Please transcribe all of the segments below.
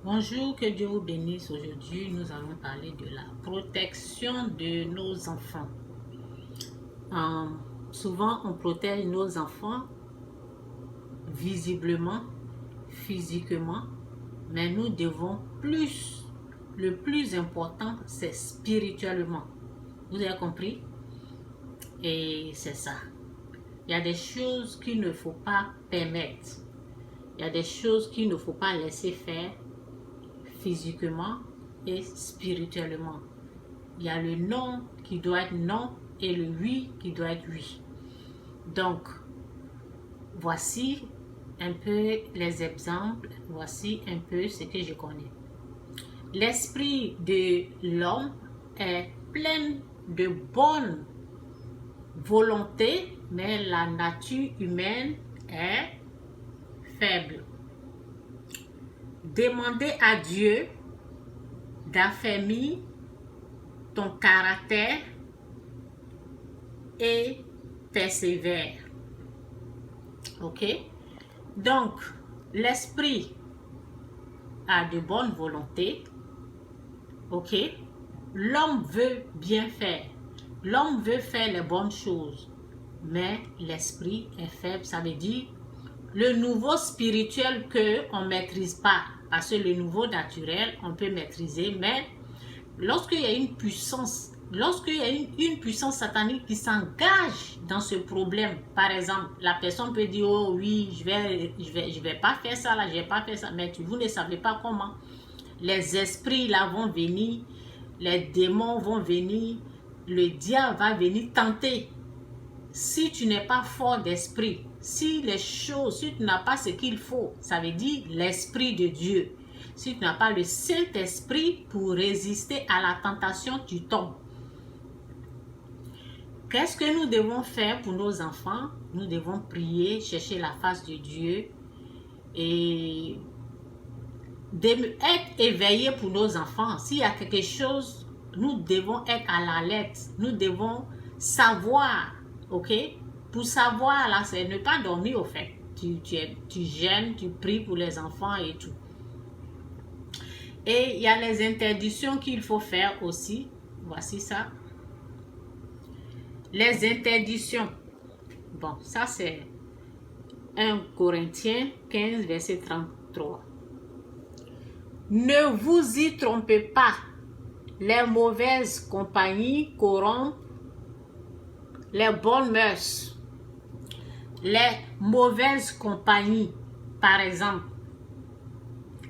Bonjour, que Dieu vous bénisse. Aujourd'hui, nous allons parler de la protection de nos enfants. Euh, Souvent, on protège nos enfants visiblement, physiquement, mais nous devons le plus important, c'est spirituellement. Vous avez compris? Et c'est ça. Il y a des choses qu'il ne faut pas permettre. Il y a des choses qu'il ne faut pas laisser faire physiquement et spirituellement. Il y a le non qui doit être non et le oui qui doit être oui. Donc, voici un peu les exemples, voici un peu ce que je connais. L'esprit de l'homme est plein de bonne volonté, mais la nature humaine est faible. Demandez à Dieu d'affermir ton caractère et persévère. Ok? Donc, l'esprit a de bonne volonté. Ok? L'homme veut bien faire. L'homme veut faire les bonnes choses. Mais l'esprit est faible. Ça veut dire le nouveau spirituel qu'on ne maîtrise pas. Parce que le nouveau naturel, on peut maîtriser. Mais lorsqu'il y a une puissance, lorsqu'il y a une puissance satanique qui s'engage dans ce problème, par exemple, la personne peut dire, oh oui, je vais pas faire ça là, je vais pas faire ça, mais vous ne savez pas comment. Les esprits là vont venir, les démons vont venir, le diable va venir tenter. Si tu n'es pas fort d'esprit, si tu n'as pas ce qu'il faut, ça veut dire l'esprit de Dieu. Si tu n'as pas le Saint-Esprit pour résister à la tentation, tu tombes. Qu'est-ce que nous devons faire pour nos enfants? Nous devons prier, chercher la face de Dieu et être éveillés pour nos enfants. S'il y a quelque chose, nous devons être à l'alerte. Nous devons savoir, ok? Pour savoir, là, c'est ne pas dormir au fait. Tu gênes, tu pries pour les enfants et tout. Et il y a les interdictions qu'il faut faire aussi. Voici ça. Les interdictions. Bon, ça c'est 1 Corinthiens 15, verset 33. Ne vous y trompez pas. Les mauvaises compagnies corrompent les bonnes mœurs. Les mauvaises compagnies, par exemple,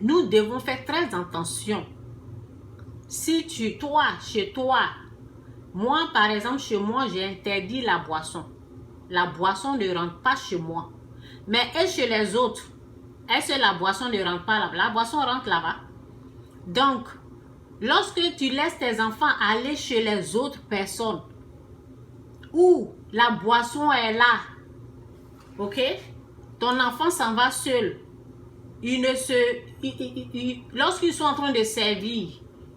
nous devons faire très attention. Si chez toi, moi par exemple, chez moi, j'ai interdit la boisson. La boisson ne rentre pas chez moi. Mais et chez les autres, est-ce que la boisson ne rentre pas là-bas? La boisson rentre là-bas. Donc, lorsque tu laisses tes enfants aller chez les autres personnes, où la boisson est là, ok? Ton enfant s'en va seul. Lorsqu'ils sont en train de servir,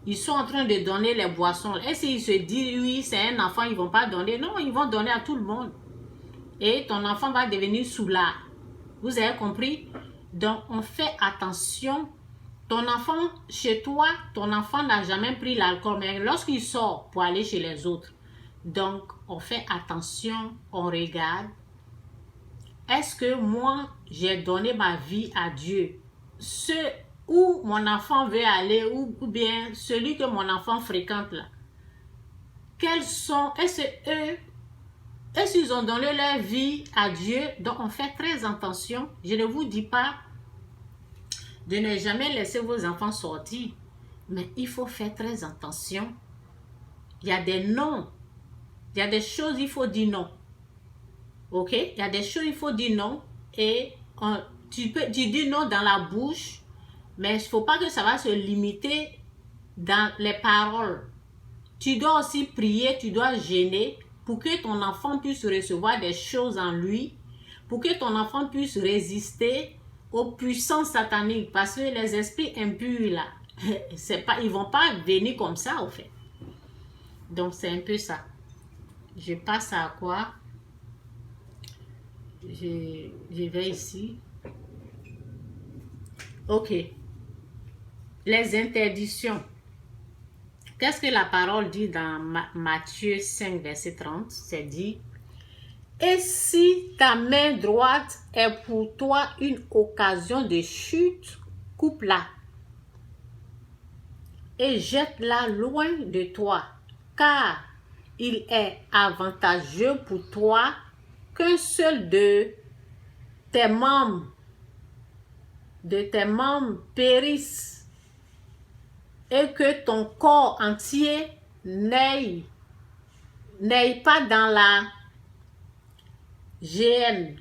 ils sont en train de donner les boissons. Est-ce qu'ils se disent, oui, c'est un enfant, ils ne vont pas donner? Non, ils vont donner à tout le monde. Et ton enfant va devenir soulard. Vous avez compris? Donc, on fait attention. Ton enfant, chez toi, ton enfant n'a jamais pris l'alcool, mais lorsqu'il sort pour aller chez les autres, donc, on fait attention, on regarde. Est-ce que moi, j'ai donné ma vie à Dieu? Ce où mon enfant veut aller, ou bien celui que mon enfant fréquente là, est-ce qu'ils ont donné leur vie à Dieu? Donc, on fait très attention. Je ne vous dis pas de ne jamais laisser vos enfants sortir, mais il faut faire très attention. Il y a des noms. Il y a des choses, il faut dire non. Ok? Il y a des choses, il faut dire non. Et tu dis non dans la bouche, mais il ne faut pas que ça va se limiter dans les paroles. Tu dois aussi prier, tu dois gêner pour que ton enfant puisse recevoir des choses en lui, pour que ton enfant puisse résister aux puissances sataniques. Parce que les esprits impurs, là, ils ne vont pas venir comme ça, au fait. Donc, c'est un peu ça. Je passe à quoi? Je vais ici. Ok. les interdictions. Qu'est-ce que la parole dit dans Matthieu 5, verset 30? C'est dit, et si ta main droite est pour toi une occasion de chute, coupe-la et jette-la loin de toi, car il est avantageux pour toi qu'un seul de tes membres périsse et que ton corps entier n'aille pas dans la géhenne.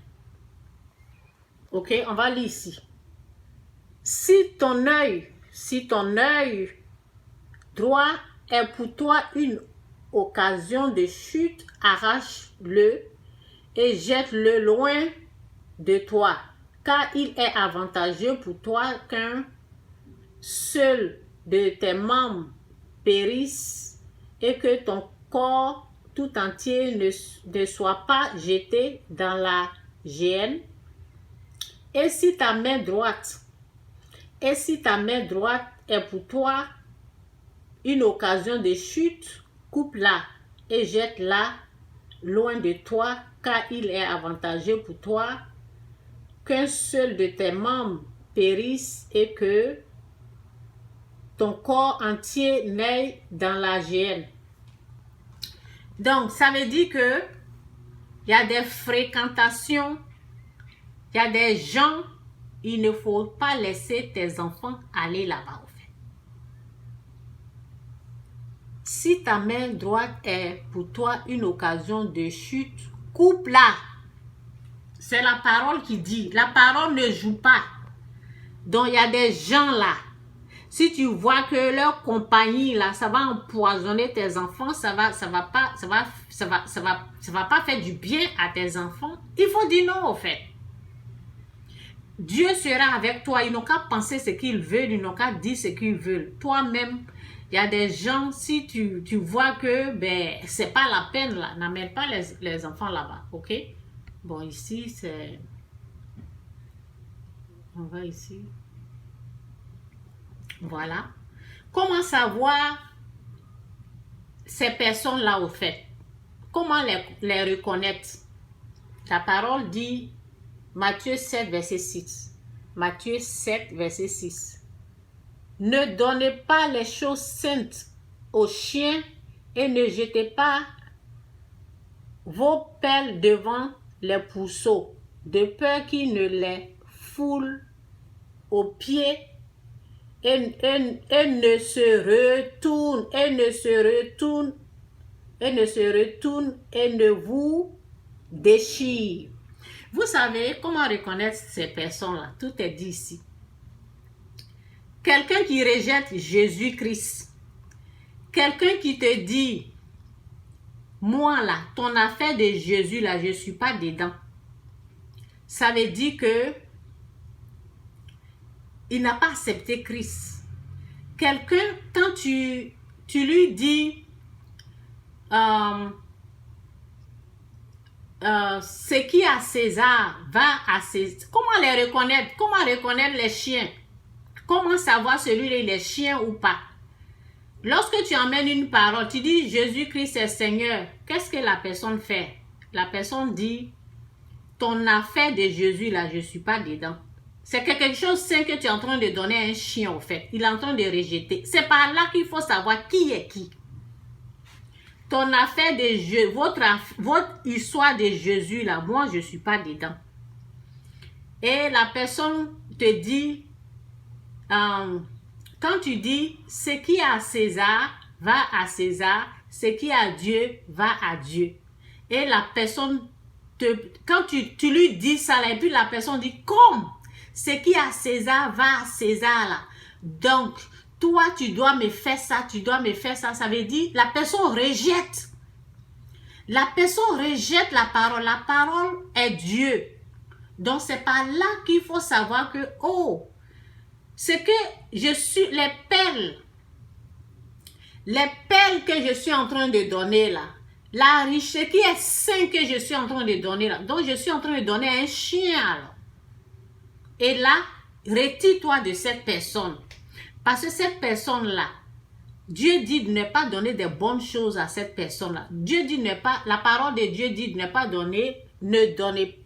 Ok, on va lire ici. Si ton œil droit est pour toi une occasion de chute, arrache-le et jette-le loin de toi, car il est avantageux pour toi qu'un seul de tes membres périsse et que ton corps tout entier ne soit pas jeté dans la géhenne. Et si ta main droite est pour toi une occasion de chute, coupe-la et jette-la loin de toi, car il est avantageux pour toi qu'un seul de tes membres périsse et que ton corps entier n'aille dans la géhenne. Donc, ça veut dire que il y a des fréquentations, il y a des gens, il ne faut pas laisser tes enfants aller là-bas. Si ta main droite est pour toi une occasion de chute, coupe-la. C'est la parole qui dit. La parole ne joue pas. Donc, il y a des gens là. Si tu vois que leur compagnie là, ça va empoisonner tes enfants, ça va pas faire du bien à tes enfants. Il faut dire non au fait. Dieu sera avec toi. Ils n'ont qu'à penser ce qu'ils veulent, ils n'ont qu'à dire ce qu'ils veulent. Toi-même, il y a des gens, si tu vois que c'est pas la peine là, n'amène pas les enfants là-bas, ok? Bon, ici, c'est... On va ici. Voilà. Comment savoir ces personnes-là au fait? Comment les reconnaître? La parole dit, Matthieu 7, verset 6. Matthieu 7, verset 6. Ne donnez pas les choses saintes aux chiens et ne jetez pas vos pelles devant les pourceaux, de peur qu'ils ne les foulent aux pieds et ne se retournent et ne vous déchirent. Vous savez comment reconnaître ces personnes-là? Tout est dit ici. Quelqu'un qui rejette Jésus-Christ. Quelqu'un qui te dit, moi là, ton affaire de Jésus là, je ne suis pas dedans. Ça veut dire que il n'a pas accepté Christ. Quelqu'un, quand tu lui dis, ce qui est à César, va à César. Comment les reconnaître? Comment reconnaître les chiens? Comment savoir celui-là il est chien ou pas? Lorsque tu emmènes une parole, tu dis Jésus-Christ est Seigneur, qu'est-ce que la personne fait? La personne dit, ton affaire de Jésus là, je ne suis pas dedans. C'est quelque chose sain que tu es en train de donner à un chien au fait. Il est en train de rejeter. C'est par là qu'il faut savoir qui est qui. Ton affaire de Jésus, votre histoire de Jésus là, moi je ne suis pas dedans. Et la personne te dit, quand tu dis ce qui est à César va à César, ce qui est à Dieu va à Dieu. Et la personne, quand tu lui dis ça là, et puis la personne dit comme ce qui est à César va à César là. Donc, toi tu dois me faire ça, tu dois me faire ça. Ça veut dire la personne rejette. La personne rejette la parole. La parole est Dieu. Donc, c'est par là qu'il faut savoir que, oh, ce que je suis, les pelles que je suis en train de donner là, la richesse qui est sain que je suis en train de donner là, donc je suis en train de donner à un chien alors. Et là, retire-toi de cette personne. Parce que cette personne-là, Dieu dit de ne pas donner des bonnes choses à cette personne-là. Dieu dit ne pas, la parole de Dieu dit de ne pas donner, ne donnez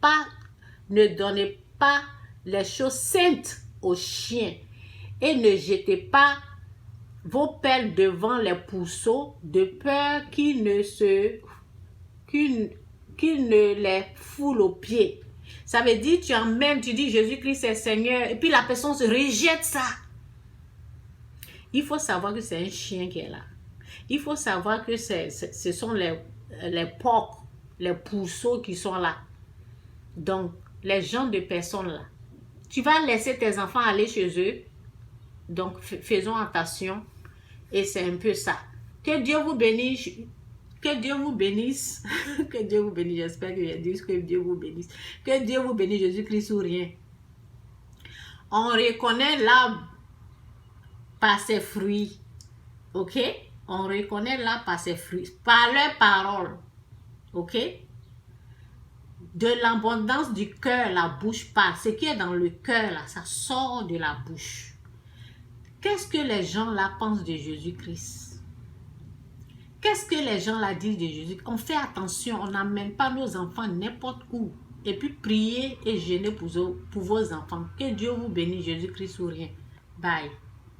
pas les choses saintes aux chiens et ne jetez pas vos pelles devant les pourceaux de peur qu'ils ne les foulent aux pieds. Ça veut dire tu emmènes, tu dis Jésus-Christ est Seigneur et puis la personne se rejette ça. Il faut savoir que c'est un chien qui est là. Il faut savoir que ce sont les porcs, les pourceaux qui sont là. Donc, les gens de personnes là. Tu vas laisser tes enfants aller chez eux. Donc, faisons attention. Et c'est un peu ça. Que Dieu vous bénisse. Que Dieu vous bénisse. Que Dieu vous bénisse. J'espère que je dis que Dieu vous bénisse. Que Dieu vous bénisse, Jésus-Christ ou rien. On reconnaît l'arbre par ses fruits. Ok? On reconnaît l'arbre par ses fruits. Par leurs paroles. Ok? De l'abondance du cœur, la bouche parle. Ce qui est dans le cœur, là, ça sort de la bouche. Qu'est-ce que les gens là pensent de Jésus-Christ? Qu'est-ce que les gens là disent de Jésus? On fait attention, on n'amène pas nos enfants n'importe où. Et puis priez et jeûnez pour vos enfants. Que Dieu vous bénisse, Jésus-Christ ou rien. Bye.